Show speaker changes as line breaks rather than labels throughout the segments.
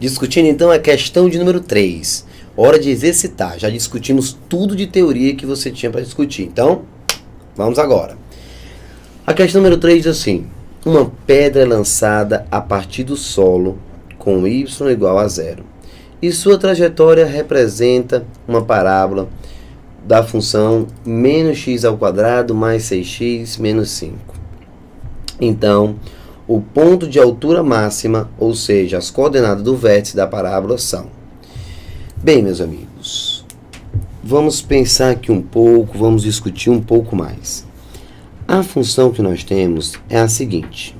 Discutindo então a questão de número 3. Hora de exercitar. Já discutimos tudo de teoria que você tinha para discutir. Então, vamos agora. A questão número 3 diz assim: uma pedra é lançada a partir do solo com y igual a 0. E sua trajetória representa uma parábola da função menos x ao quadrado mais 6x menos 5. Então, o ponto de altura máxima, ou seja, as coordenadas do vértice da parábola são... Bem, meus amigos, vamos pensar aqui um pouco, vamos discutir um pouco mais. A função que nós temos é a seguinte: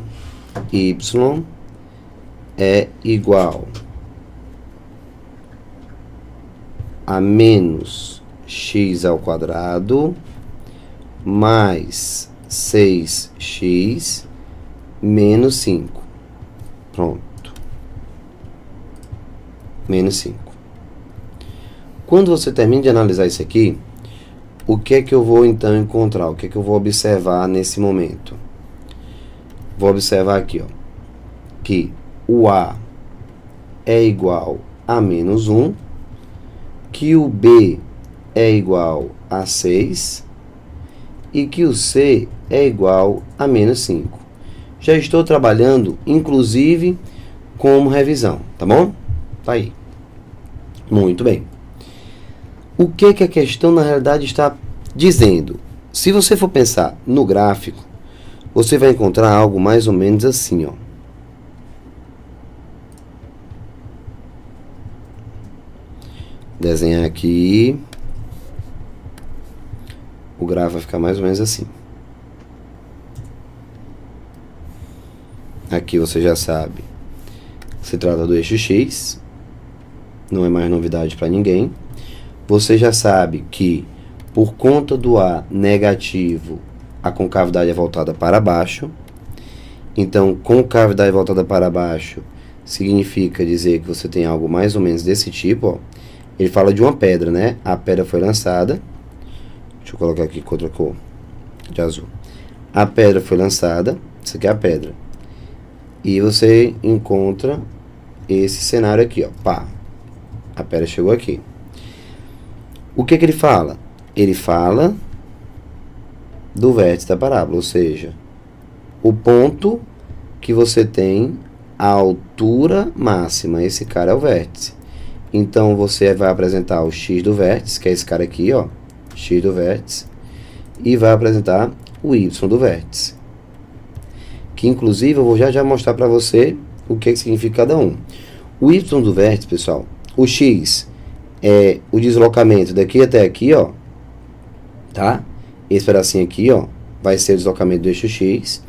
y é igual a menos x ao quadrado mais 6x menos 5. Pronto. Menos 5. Quando você termina de analisar isso aqui, o que é que eu vou então encontrar? O que é que eu vou observar nesse momento? Vou observar aqui, ó, que o A é igual a menos 1, que o B é igual a 6 e que o C é igual a menos 5. Já estou trabalhando, inclusive, como revisão, tá bom? Tá aí. Muito bem. O que a questão, na realidade, está dizendo? Se você for pensar no gráfico, você vai encontrar algo mais ou menos assim, ó. Desenhar aqui. O gráfico vai ficar mais ou menos assim. Aqui você já sabe, se trata do eixo X, não é mais novidade para ninguém. Você já sabe que, por conta do A negativo, a concavidade é voltada para baixo. Então, concavidade voltada para baixo significa dizer que você tem algo mais ou menos desse tipo, ó. Ele fala de uma pedra, né? A pedra foi lançada. Deixa eu colocar aqui com outra cor, de azul. A pedra foi lançada. Isso aqui é a pedra. E você encontra esse cenário aqui, ó. Pá. A pedra chegou aqui. O que ele fala? Ele fala do vértice da parábola, ou seja, o ponto que você tem a altura máxima. Esse cara é o vértice. Então, você vai apresentar o x do vértice, que é esse cara aqui, ó. X do vértice. E vai apresentar o y do vértice. Que, inclusive, eu vou já mostrar para você o que significa cada um. O y do vértice, pessoal, o x é o deslocamento daqui até aqui, ó. Tá? Esse pedacinho aqui, ó, vai ser o deslocamento do eixo x.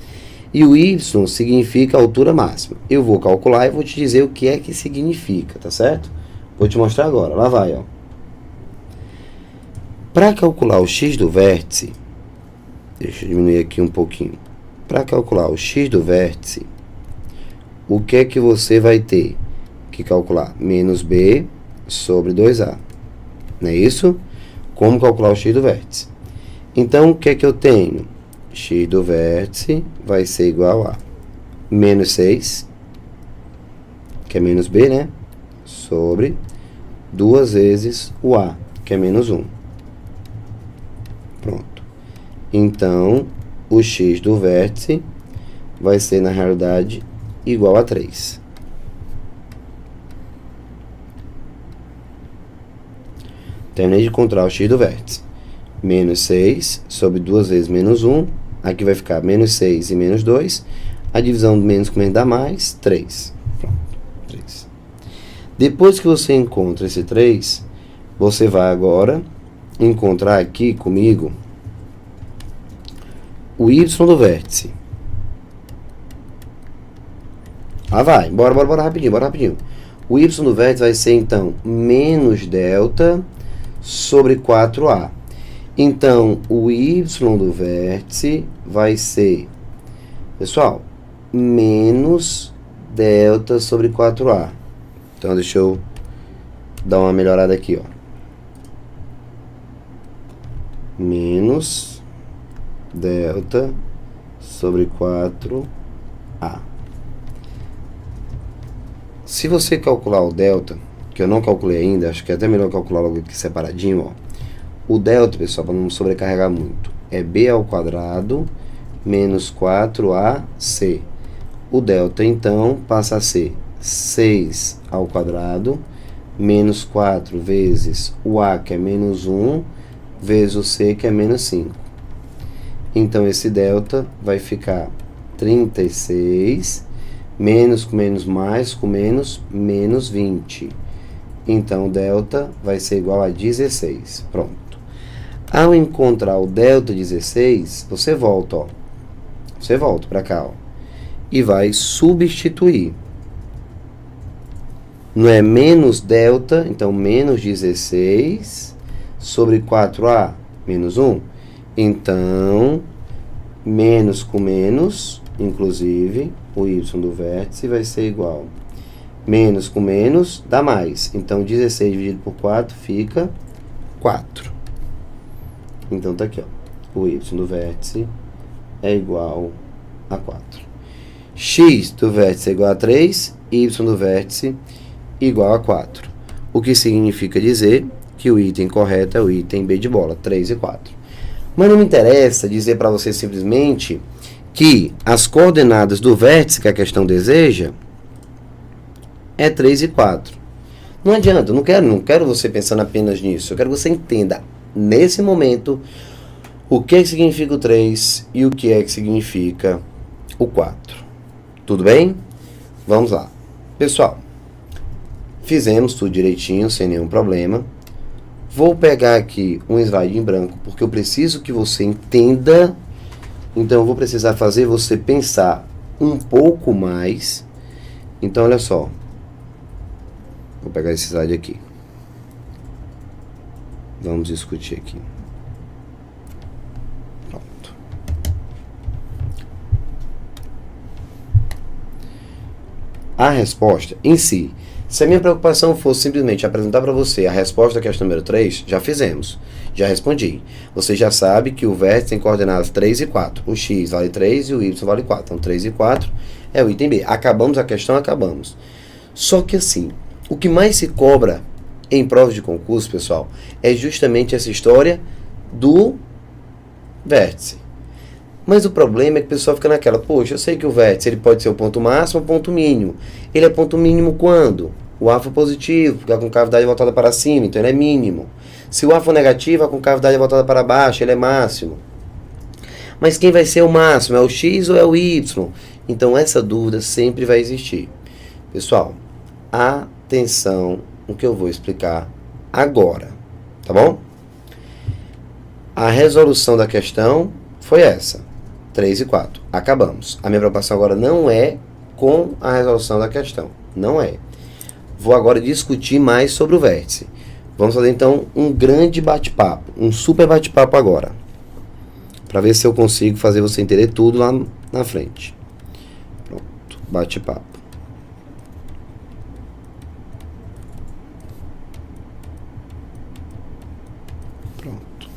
E o y significa a altura máxima. Eu vou calcular e vou te dizer o que é que significa, tá certo? Vou te mostrar agora. Lá vai, ó. Para calcular o x do vértice, deixa eu diminuir aqui um pouquinho. Para calcular o x do vértice, o que é que você vai ter que calcular? Menos b sobre 2a. Não é isso? Como calcular o x do vértice? Então, o que é que eu tenho? X do vértice vai ser igual a menos 6, que é menos b, né? Sobre 2 vezes o a, que é menos 1. Pronto. Então, o x do vértice vai ser, na realidade, igual a 3. Terminei de encontrar o x do vértice. Menos 6 sobre 2 vezes menos 1. Aqui vai ficar menos 6 e menos 2. A divisão do menos com menos dá mais, 3. Pronto, 3. Depois que você encontra esse 3, você vai agora encontrar aqui comigo o y do vértice. Lá vai, bora rapidinho. O y do vértice vai ser, então, menos delta sobre 4a. Então, o y do vértice vai ser, pessoal, menos delta sobre 4a. Então, deixa eu dar uma melhorada aqui, ó. Menos delta sobre 4a. Se você calcular o delta, que eu não calculei ainda, acho que é até melhor calcular logo aqui separadinho, ó. O delta, pessoal, para não sobrecarregar muito, é b ao quadrado menos 4ac. O delta, então, passa a ser 6 ao quadrado menos 4 vezes o a, que é menos 1, vezes o c, que é menos 5. Então, esse delta vai ficar 36, menos com menos mais, com menos, menos 20. Então, o delta vai ser igual a 16. Pronto. Ao encontrar o delta 16, você volta, ó. Você volta para cá, ó. E vai substituir. Não é menos delta, então menos 16 sobre 4a, menos 1. Então, menos com menos, inclusive, o y do vértice vai ser igual. Menos com menos dá mais. Então, 16 dividido por 4 fica 4. Então, tá aqui, ó. O y do vértice é igual a 4. X do vértice é igual a 3, y do vértice igual a 4. O que significa dizer que o item correto é o item B de bola, 3 e 4. Mas não me interessa dizer para você simplesmente que as coordenadas do vértice que a questão deseja é 3 e 4. Não adianta, não quero você pensando apenas nisso. Eu quero que você entenda, nesse momento, o que é que significa o 3 e o que é que significa o 4. Tudo bem? Vamos lá. Pessoal, fizemos tudo direitinho, sem nenhum problema. Vou pegar aqui um slide em branco, porque eu preciso que você entenda. Então, eu vou precisar fazer você pensar um pouco mais. Então, olha só. Vou pegar esse slide aqui. Vamos discutir aqui. Pronto. A resposta em si, se a minha preocupação fosse simplesmente apresentar para você a resposta da questão número 3, já fizemos. Já respondi. Você já sabe que o vértice tem coordenadas 3 e 4. O x vale 3 e o y vale 4. Então, 3 e 4 é o item B. Acabamos a questão, acabamos. Só que assim, o que mais se cobra em provas de concurso, pessoal, é justamente essa história do vértice. Mas o problema é que o pessoal fica naquela, poxa, eu sei que o vértice ele pode ser o ponto máximo ou o ponto mínimo. Ele é ponto mínimo quando? O A for positivo, porque a concavidade é voltada para cima, então ele é mínimo. Se o A for negativo, a concavidade é voltada para baixo, ele é máximo. Mas quem vai ser o máximo? É o X ou é o Y? Então essa dúvida sempre vai existir. Pessoal, atenção no que eu vou explicar agora, tá bom? A resolução da questão foi essa, 3 e 4. Acabamos. A minha preocupação agora não é com a resolução da questão, não é. Vou agora discutir mais sobre o vértice. Vamos fazer então um grande bate-papo, um super bate-papo agora, para ver se eu consigo fazer você entender tudo lá na frente. Pronto, bate-papo. Pronto.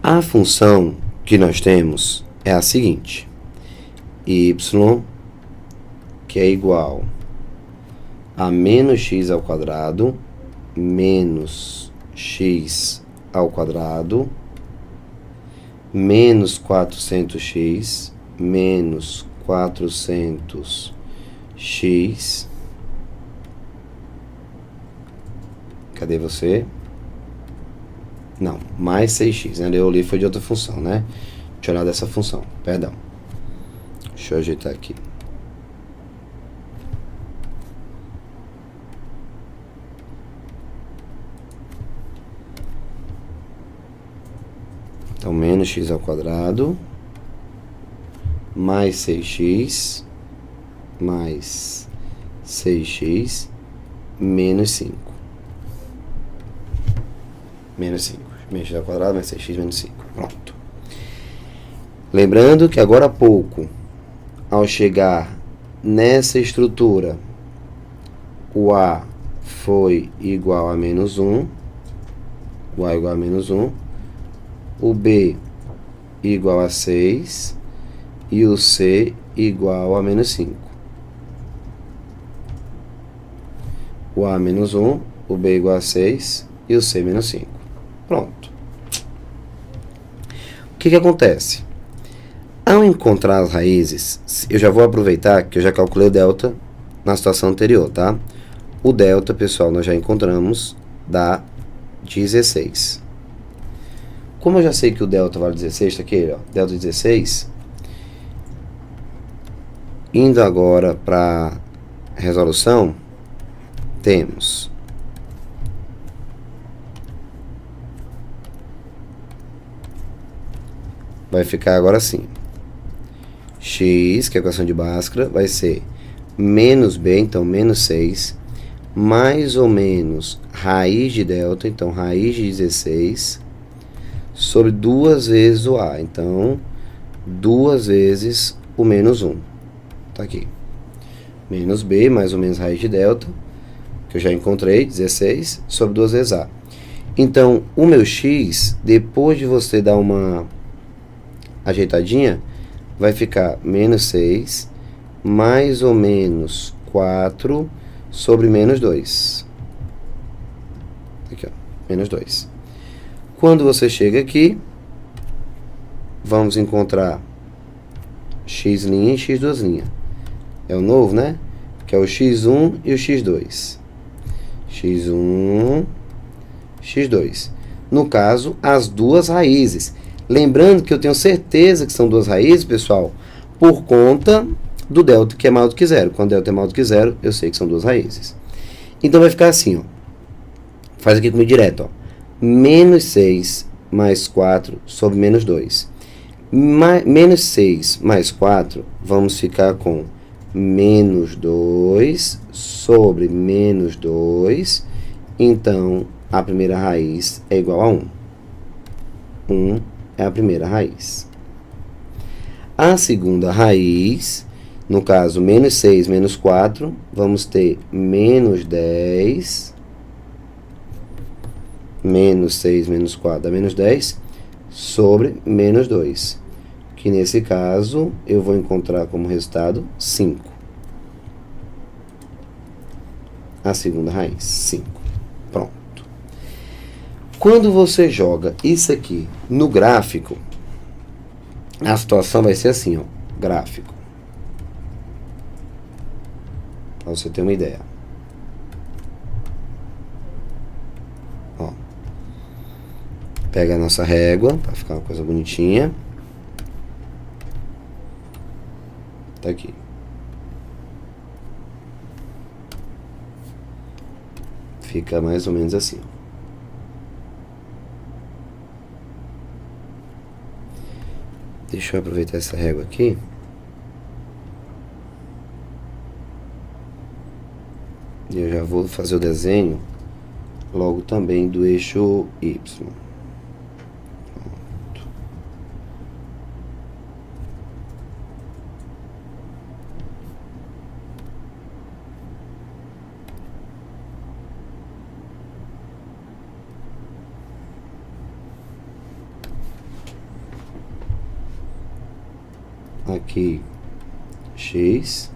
A função que nós temos é a seguinte: y, que é igual a menos x ao quadrado, menos x ao quadrado, menos 400x, menos 400x. Cadê você? Não, mais 6x, né? Eu li foi de outra função, né? Deixa eu olhar dessa função, perdão. Deixa eu ajeitar aqui. Então, menos x ao quadrado, mais 6x, mais 6x, menos 5. Menos 5. Menos x ao quadrado, mais 6x, menos 5. Pronto. Lembrando que agora há pouco, ao chegar nessa estrutura, o A foi igual a menos 1, o A igual a menos 1, o B igual a 6 e o C igual a menos 5. o A menos 1, o B igual a 6 e o C menos 5. Pronto. O que acontece? Ao encontrar as raízes, eu já vou aproveitar que eu já calculei o delta na situação anterior, tá? O delta, pessoal, nós já encontramos, dá 16. Como eu já sei que o delta vale 16, tá aqui, ó, delta 16, indo agora para resolução, temos vai ficar agora assim, x, que é a equação de Bhaskara, vai ser menos b, então menos 6, mais ou menos raiz de delta, então raiz de 16, sobre 2 vezes o a, então 2 vezes o menos 1, tá aqui, menos b, mais ou menos raiz de delta, que eu já encontrei, 16, sobre 2 vezes a. Então, o meu x, depois de você dar uma ajeitadinha, vai ficar menos 6, mais ou menos 4, sobre menos 2. Aqui, ó, menos 2. Quando você chega aqui, vamos encontrar x' e x2'. É o novo, né? Que é o x1 e o x2. x1, x2. No caso, as duas raízes. Lembrando que eu tenho certeza que são duas raízes, pessoal, por conta do delta, que é maior do que zero. Quando delta é maior do que zero, eu sei que são duas raízes. Então, vai ficar assim, ó. Faz aqui comigo direto, ó. Menos 6 mais 4 sobre menos 2. Menos 6 mais 4, vamos ficar com menos 2 sobre menos 2. Então, a primeira raiz é igual a 1. 1 é a primeira raiz. A segunda raiz, no caso, menos 6 menos 4, vamos ter menos 10. Menos 6 menos 4 dá menos 10 sobre menos 2. Que nesse caso, eu vou encontrar como resultado 5. A segunda raiz, 5. Pronto. Quando você joga isso aqui no gráfico, a situação vai ser assim, ó, gráfico. Para você ter uma ideia. Ó. Pega a nossa régua, para ficar uma coisa bonitinha. Tá aqui. Fica mais ou menos assim, ó. Deixa eu aproveitar essa régua aqui. E eu já vou fazer o desenho logo também do eixo Y. Pronto. Aqui x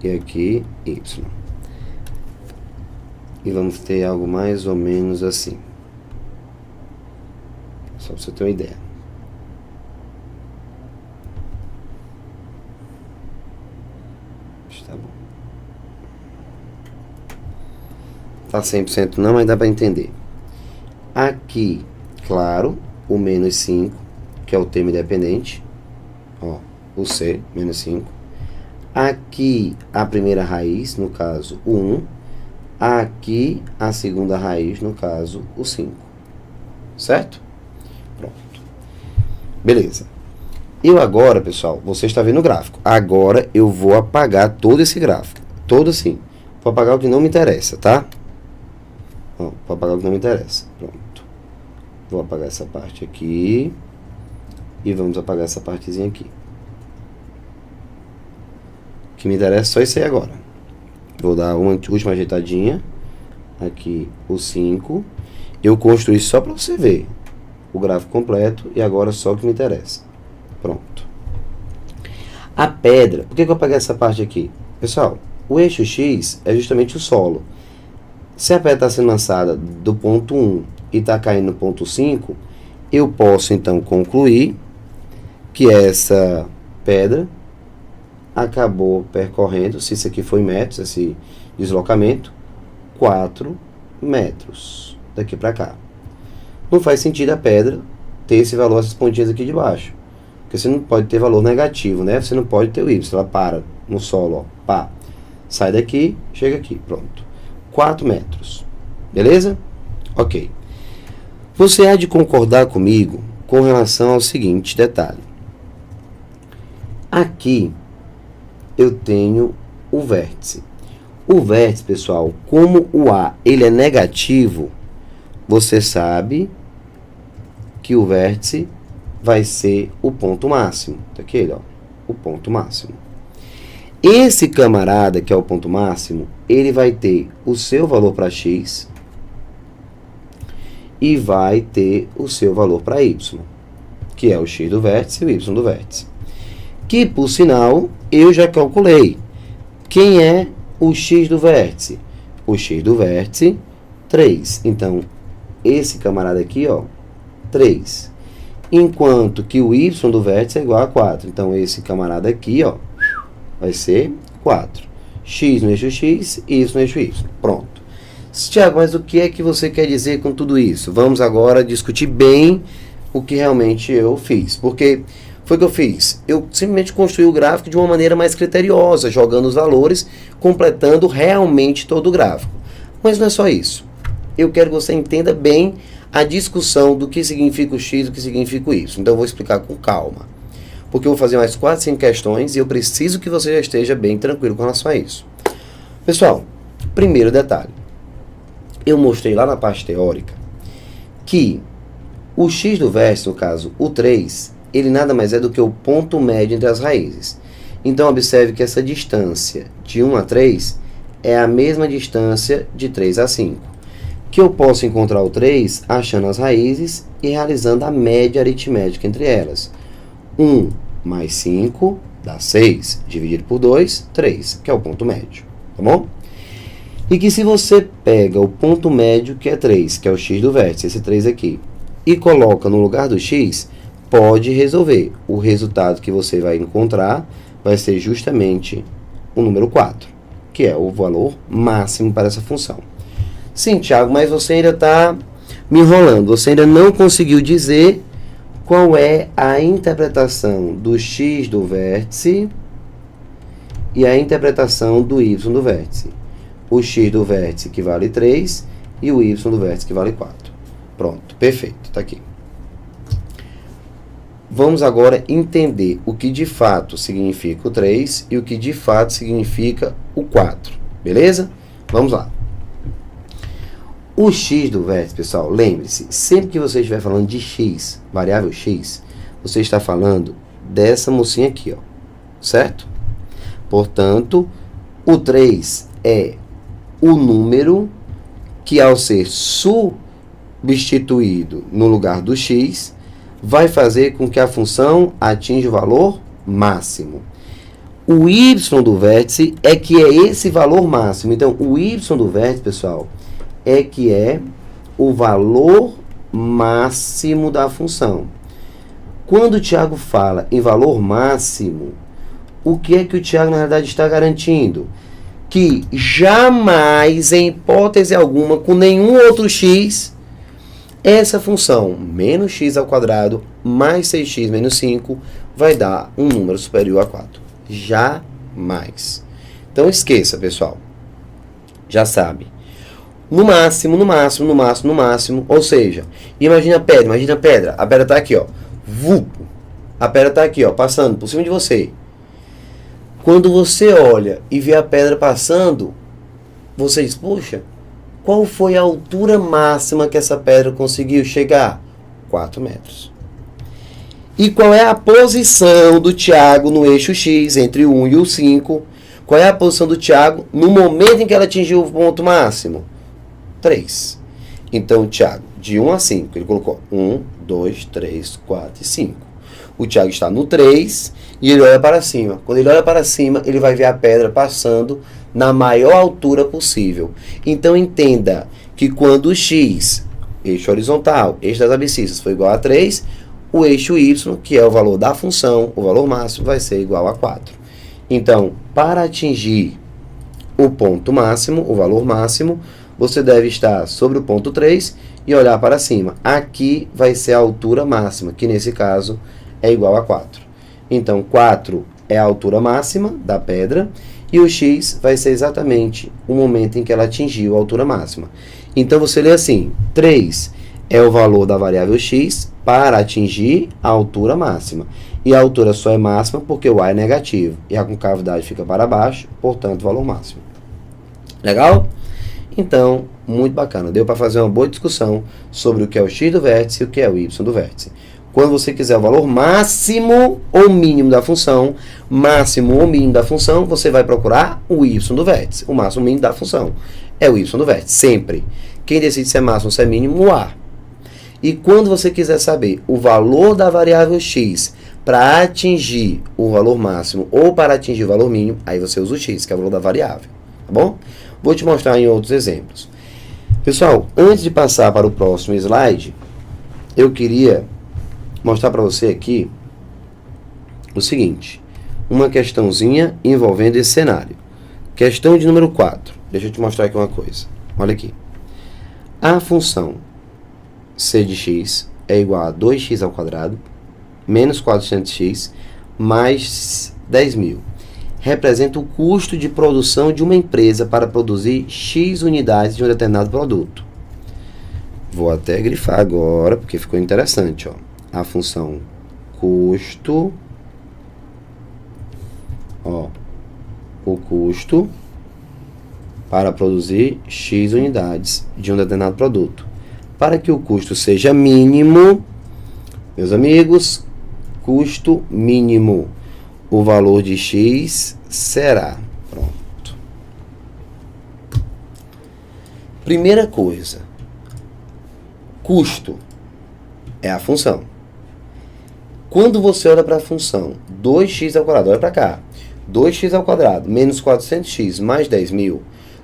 e aqui y. E vamos ter algo mais ou menos assim. Só para você ter uma ideia. Tá bom. Tá 100% não, mas dá para entender. Aqui, claro, o menos 5, que é o termo independente. Ó, o C, menos 5. Aqui, a primeira raiz, no caso, o 1. Aqui, a segunda raiz, no caso, o 5. Certo? Pronto. Beleza. Eu agora, pessoal, você está vendo o gráfico. Agora, eu vou apagar todo esse gráfico. Todo assim. Vou apagar o que não me interessa, tá? Ó, vou apagar o que não me interessa. Pronto. Vou apagar essa parte aqui. E vamos apagar essa partezinha aqui. O que me interessa é só isso aí agora. Vou dar uma última ajeitadinha. Aqui o 5. Eu construí só para você ver o gráfico completo. E agora só o que me interessa. Pronto. A pedra. Por que eu apaguei essa parte aqui? Pessoal, o eixo X é justamente o solo. Se a pedra está sendo lançada do ponto 1 e está caindo no ponto 5, eu posso então concluir que essa pedra acabou percorrendo, se isso aqui foi metros, esse deslocamento, 4 metros daqui para cá. Não faz sentido a pedra ter esse valor, essas pontinhas aqui de baixo, porque você não pode ter valor negativo, né? Você não pode ter o y, ela para no solo, ó, pá, sai daqui, chega aqui, pronto. 4 metros, beleza? Ok. Você há de concordar comigo com relação ao seguinte detalhe. Aqui eu tenho o vértice. O vértice, pessoal, como o A ele é negativo, você sabe que o vértice vai ser o ponto máximo. Tá aqui ele, ó, o ponto máximo. Esse camarada, que é o ponto máximo, ele vai ter o seu valor para x e vai ter o seu valor para y, que é o x do vértice e o y do vértice. Que, por sinal, eu já calculei. Quem é o x do vértice? O x do vértice, 3. Então, esse camarada aqui, ó, 3. Enquanto que o y do vértice é igual a 4. Então, esse camarada aqui, ó, vai ser 4. X no eixo x, y no eixo y. Pronto. Tiago, mas o que é que você quer dizer com tudo isso? Vamos agora discutir bem o que realmente eu fiz. Porque foi o que eu fiz. Eu simplesmente construí o gráfico de uma maneira mais criteriosa, jogando os valores, completando realmente todo o gráfico. Mas não é só isso. Eu quero que você entenda bem a discussão do que significa o x e do que significa o y. Então eu vou explicar com calma. Porque eu vou fazer mais 4, 5 questões e eu preciso que você já esteja bem tranquilo com relação a isso. Pessoal, primeiro detalhe. Eu mostrei lá na parte teórica que o x do vértice, no caso o 3, ele nada mais é do que o ponto médio entre as raízes. Então, observe que essa distância de 1 a 3 é a mesma distância de 3 a 5. Que eu posso encontrar o 3 achando as raízes e realizando a média aritmética entre elas. 1 mais 5 dá 6, dividido por 2, 3, que é o ponto médio, tá bom? E que se você pega o ponto médio, que é 3, que é o x do vértice, esse 3 aqui, e coloca no lugar do x, pode resolver. O resultado que você vai encontrar vai ser justamente o número 4, que é o valor máximo para essa função. Sim, Thiago, mas você ainda está me enrolando. Você ainda não conseguiu dizer qual é a interpretação do x do vértice e a interpretação do y do vértice. O x do vértice que vale 3 e o y do vértice que vale 4. Pronto, perfeito, está aqui. Vamos agora entender o que de fato significa o 3 e o que de fato significa o 4, beleza? Vamos lá. O x do vértice, pessoal, lembre-se, sempre que você estiver falando de x, variável x, você está falando dessa mocinha aqui, ó, certo? Portanto, o 3 é o número que, ao ser substituído no lugar do x, vai fazer com que a função atinja o valor máximo. O y do vértice é que é esse valor máximo. Então, o y do vértice, pessoal, é que é o valor máximo da função. Quando o Thiago fala em valor máximo, o que é que o Thiago, na verdade, está garantindo? Que jamais, em hipótese alguma, com nenhum outro x, essa função menos x ao quadrado mais 6x menos 5 vai dar um número superior a 4. Jamais. Então, esqueça, pessoal. Já sabe. No máximo, no máximo, no máximo, no máximo. Ou seja, imagina a pedra. A pedra está aqui, ó. Vupo. A pedra está aqui, ó, passando por cima de você. Quando você olha e vê a pedra passando, você diz, poxa, qual foi a altura máxima que essa pedra conseguiu chegar? 4 metros. E qual é a posição do Thiago no eixo X, entre o 1 e o 5? Qual é a posição do Thiago no momento em que ela atingiu o ponto máximo? 3. Então, o Thiago, de 1 a 5, ele colocou 1, 2, 3, 4 e 5. O Thiago está no 3 e ele olha para cima. Quando ele olha para cima, ele vai ver a pedra passando na maior altura possível. Então, entenda que quando o x, eixo horizontal, eixo das abscissas, for igual a 3, o eixo y, que é o valor da função, o valor máximo, vai ser igual a 4. Então, para atingir o ponto máximo, o valor máximo, você deve estar sobre o ponto 3 e olhar para cima. Aqui vai ser a altura máxima, que nesse caso é igual a 4. Então, 4 é a altura máxima da pedra e o x vai ser exatamente o momento em que ela atingiu a altura máxima. Então, você lê assim, 3 é o valor da variável x para atingir a altura máxima. E a altura só é máxima porque o a é negativo. E a concavidade fica para baixo, portanto, valor máximo. Legal? Então, muito bacana. Deu para fazer uma boa discussão sobre o que é o x do vértice e o que é o y do vértice. Quando você quiser o valor máximo ou mínimo da função, você vai procurar o y do vértice. O máximo ou mínimo da função é o y do vértice, sempre. Quem decide se é máximo ou se é mínimo, o a. E quando você quiser saber o valor da variável x para atingir o valor máximo ou para atingir o valor mínimo, aí você usa o x, que é o valor da variável. Tá bom? Vou te mostrar em outros exemplos. Pessoal, antes de passar para o próximo slide, eu queria mostrar para você aqui o seguinte. Uma questãozinha envolvendo esse cenário. Questão de número 4. Deixa eu te mostrar aqui uma coisa. Olha aqui. A função c de x é igual a 2x ao quadrado menos 400x mais 10.000. Representa o custo de produção de uma empresa para produzir x unidades de um determinado produto. Vou até grifar agora, porque ficou interessante. Ó. A função custo, ó, o custo para produzir x unidades de um determinado produto. Para que o custo seja mínimo, meus amigos, custo mínimo, o valor de x será, pronto. Primeira coisa, custo é a função. Quando você olha para a função 2x ao quadrado, olha para cá, 2x ao quadrado menos 400x mais 10.000,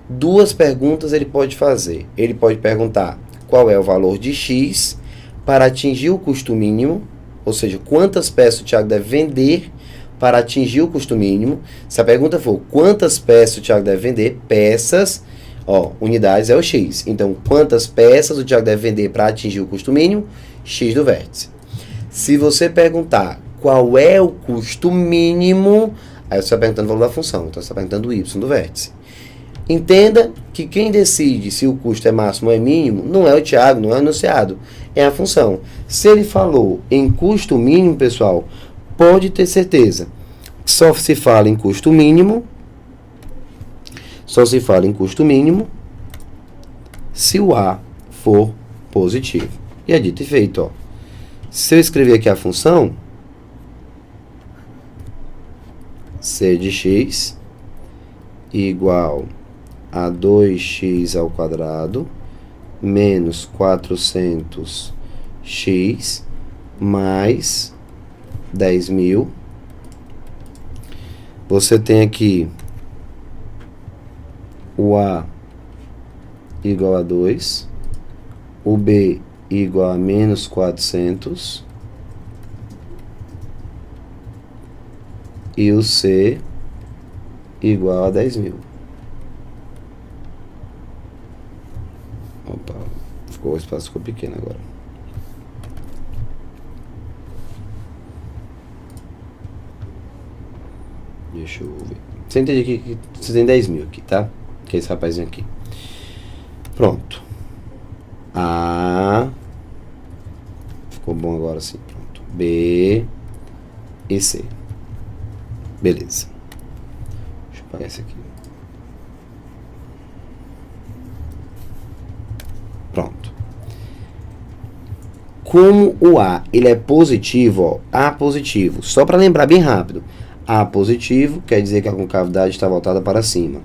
duas perguntas ele pode fazer. Ele pode perguntar qual é o valor de x para atingir o custo mínimo, ou seja, quantas peças o Thiago deve vender para atingir o custo mínimo. Se a pergunta for quantas peças o Thiago deve vender, peças, ó, unidades é o x. Então, quantas peças o Thiago deve vender para atingir o custo mínimo? X do vértice. Se você perguntar qual é o custo mínimo, aí você está perguntando o valor da função, então você está perguntando o y do vértice. Entenda que quem decide se o custo é máximo ou é mínimo não é o Thiago, não é o enunciado, é a função. Se ele falou em custo mínimo, pessoal, pode ter certeza. Só se fala em custo mínimo, se o A for positivo. E é dito e feito, ó. Se eu escrever aqui a função c de x igual a 2x ao quadrado menos 400x mais 10.000, você tem aqui o A igual a 2, o B igual a menos 400 e o C igual a 10.000. Opa, o espaço ficou pequeno agora. Deixa eu ver. Você entende aqui que você tem 10.000 aqui, tá? Que é esse rapazinho aqui. Pronto. A. Ficou bom agora sim. Pronto. B e C. Beleza. Deixa eu apagar esse aqui. Pronto. Como o A ele é positivo, ó, A positivo, só para lembrar bem rápido, A positivo quer dizer que a concavidade está voltada para cima.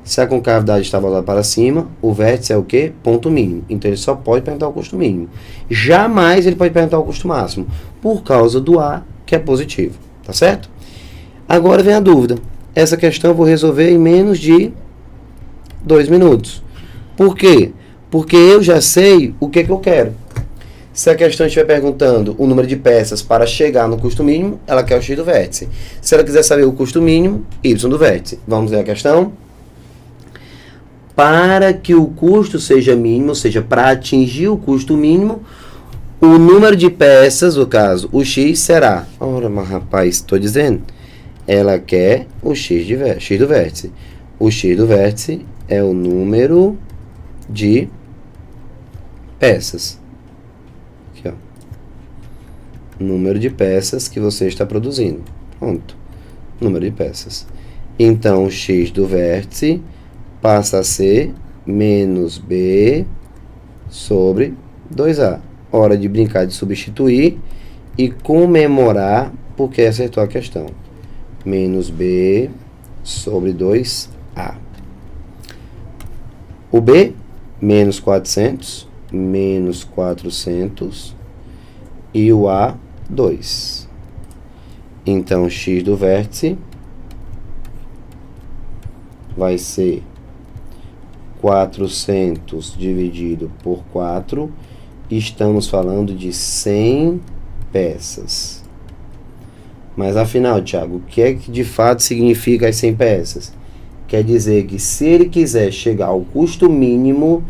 Se a concavidade está voltada para cima, o vértice é o quê? Ponto mínimo. Então ele só pode perguntar o custo mínimo. Jamais ele pode perguntar o custo máximo, por causa do A que é positivo. Tá certo? Agora vem a dúvida. Essa questão eu vou resolver em menos de 2 minutos. Por quê? Porque eu já sei o que eu quero. Se a questão estiver perguntando o número de peças para chegar no custo mínimo, ela quer o x do vértice. Se ela quiser saber o custo mínimo, y do vértice. Vamos ver a questão? Para que o custo seja mínimo, ou seja, para atingir o custo mínimo, o número de peças, no caso, o x será... Ora, mas rapaz, estou dizendo. Ela quer o x do vértice. O x do vértice é o número de peças. Aqui, ó. Número de peças que você está produzindo. Pronto. Número de peças. Então, o x do vértice passa a ser menos b sobre 2a. Hora de brincar de substituir e comemorar porque acertou a questão. Menos b sobre 2a. O b, menos 400, menos 400 e o a, 2. Então, x do vértice vai ser 400 dividido por 4. Estamos falando de 100 peças. Mas afinal, Thiago, o que é que de fato significa as 100 peças? Quer dizer que se ele quiser chegar ao custo mínimo,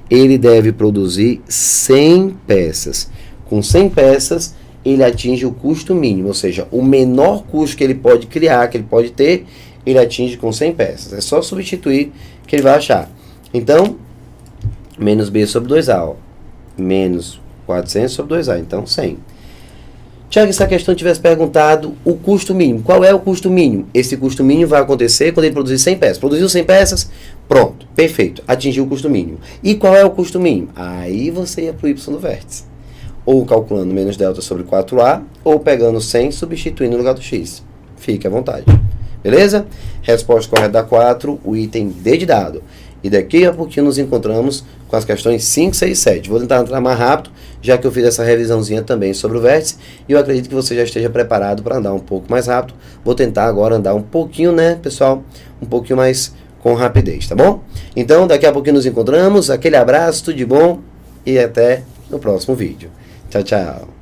ele deve produzir 100 peças. Com 100 peças, ele atinge o custo mínimo, ou seja, o menor custo que ele pode criar, que ele pode ter, ele atinge com 100 peças. É só substituir que ele vai achar. Então, menos b sobre 2a, ó. Menos 400 sobre 2a, então 100. Tiago, se a questão tivesse perguntado o custo mínimo, qual é o custo mínimo? Esse custo mínimo vai acontecer quando ele produzir 100 peças. Produziu 100 peças, pronto, perfeito, atingiu o custo mínimo. E qual é o custo mínimo? Aí você ia para o y do vértice. Ou calculando menos delta sobre 4a, ou pegando 100 substituindo no lugar do x. Fique à vontade. Beleza? Resposta correta da 4, o item D de dado. E daqui a pouquinho nos encontramos com as questões 5, 6 e 7. Vou tentar entrar mais rápido, já que eu fiz essa revisãozinha também sobre o vértice. E eu acredito que você já esteja preparado para andar um pouco mais rápido. Vou tentar agora andar um pouquinho, né, pessoal? Um pouquinho mais com rapidez, tá bom? Então, daqui a pouquinho nos encontramos. Aquele abraço, tudo de bom e até no próximo vídeo. Tchau, tchau.